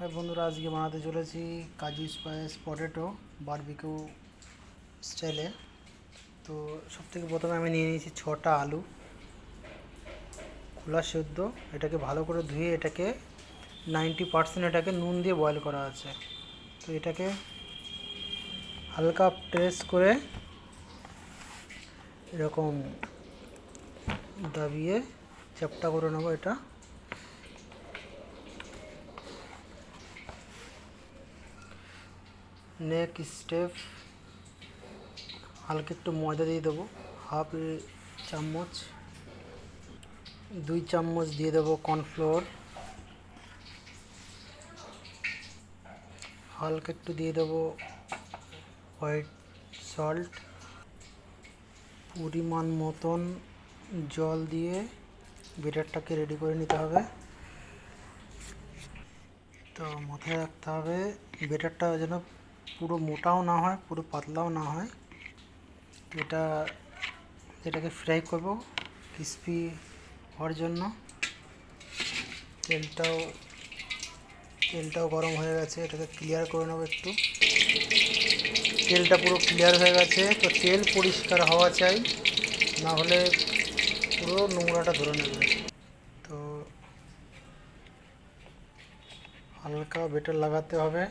High বন্ধুরা, আজকে বানাতে চলেছি কাজু স্পাইস পটেটো বারবিকিউ স্টাইলে। তো সবথেকে প্রথমে আমি নিয়ে নিয়েছি 6টা আলু খোলা সেদ্ধ। এটাকে ভালো করে ধুয়ে এটাকে 90% এটাকে নুন দিয়ে বয়েল করা আছে। তো এটাকে হালকা প্রেস করে এরকম দাবিয়ে চ্যাপ্টা করে নেবো। এটা নেক্সট স্টেপ, হালকা একটু ময়দা দিয়ে দেবো, হাফ চামচ, 2 চামচ দিয়ে দেবো কর্নফ্লোর, হালকা একটু দিয়ে দেবো হোয়াইট সল্ট, পরিমাণ মতন জল দিয়ে ব্যাটারটাকে রেডি করে নিতে হবে। তো মাথায় রাখতে হবে ব্যাটারটা যেন পুরো মোটাও না হয়, পুরো পাতলাও না হয়। এটাকে ফ্রাই করব ক্রিস্পি হওয়ার জন্য। তেলটাও গরম হয়ে গেছে, এটাকে ক্লিয়ার করে নেবো একটু। তেলটা পুরো ক্লিয়ার হয়ে গেছে। তো তেল পরিষ্কার হওয়া চাই, না হলে পুরো নোংরাটা ধরে নেবে। তো হালকা ব্যাটার লাগাতে হবে।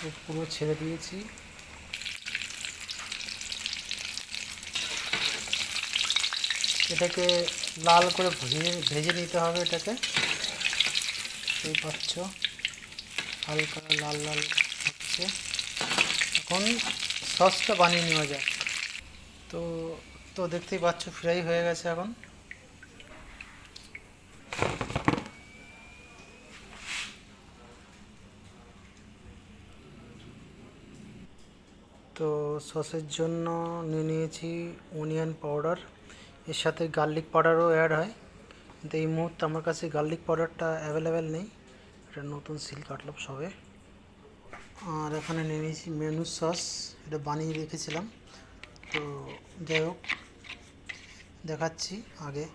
তো পুরো ছেড়ে দিয়েছি। এটাকে লাল করে ভেজে নিতে হবে। এটাকে এই পাচ্ছ হালকা লাল লাল হচ্ছে। এখন সসটা বানিয়ে নেওয়া যাক। তো তো দেখতেই পাচ্ছ ফ্রাই হয়ে গেছে এখন। তো সসের জন্য নিয়ে নিয়েছি অনিয়ন পাউডার, এর সাথে গার্লিক পাউডারও অ্যাড হয়, কিন্তু এই মুহূর্তে আমার কাছে গার্লিক পাউডারটা অ্যাভেলেবেল নেই। এটা নতুন সিল কাটলাম সবে। আর এখানে নিয়ে নিয়েছি মেনু সস, এটা বানিয়ে রেখেছিলাম। তো যাই হোক, দেখাচ্ছি। আগে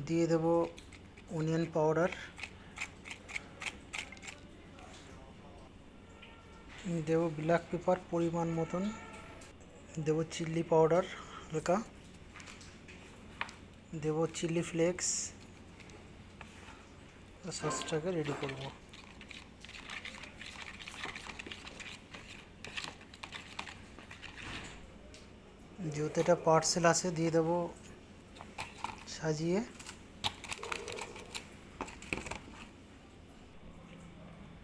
দিয়ে দেব অনিয়ন পাউডার, দেব ব্ল্যাক পেপার পরিমাণ মতন, দেব চিলি পাউডার হালকা, দেব চিলি ফ্লেক্স। সসটাকে রেডি করব। যেহেতু এটা পার্সেল আছে, দিয়ে দেব সাজিয়ে।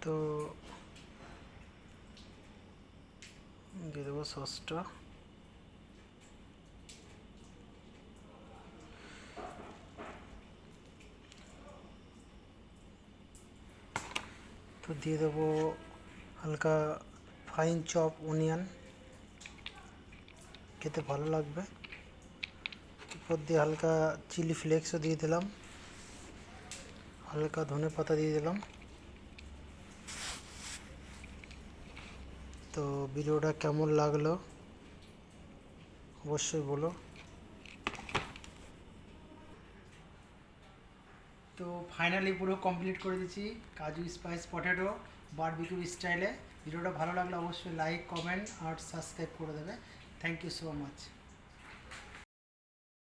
তো দিয়ে দেবো সসটা। তো দিয়ে দেবো হালকা ফাইন চপ অনিয়ন, খেতে ভালো লাগবে। উপর দিয়ে হালকা চিলি ফ্লেক্সও দিয়ে দিলাম, হালকা ধনে পাতা দিয়ে দিলাম। তো ভিডিওটা কেমন লাগলো অবশ্যই বলো। তো ফাইনালি পুরো কমপ্লিট করে দিচ্ছি কাজু স্পাইস পটেটো বারবিকিউ স্টাইলে। ভিডিওটা ভালো লাগলে অবশ্যই লাইক, কমেন্ট আর সাবস্ক্রাইব করে দেবে। Thank you so much.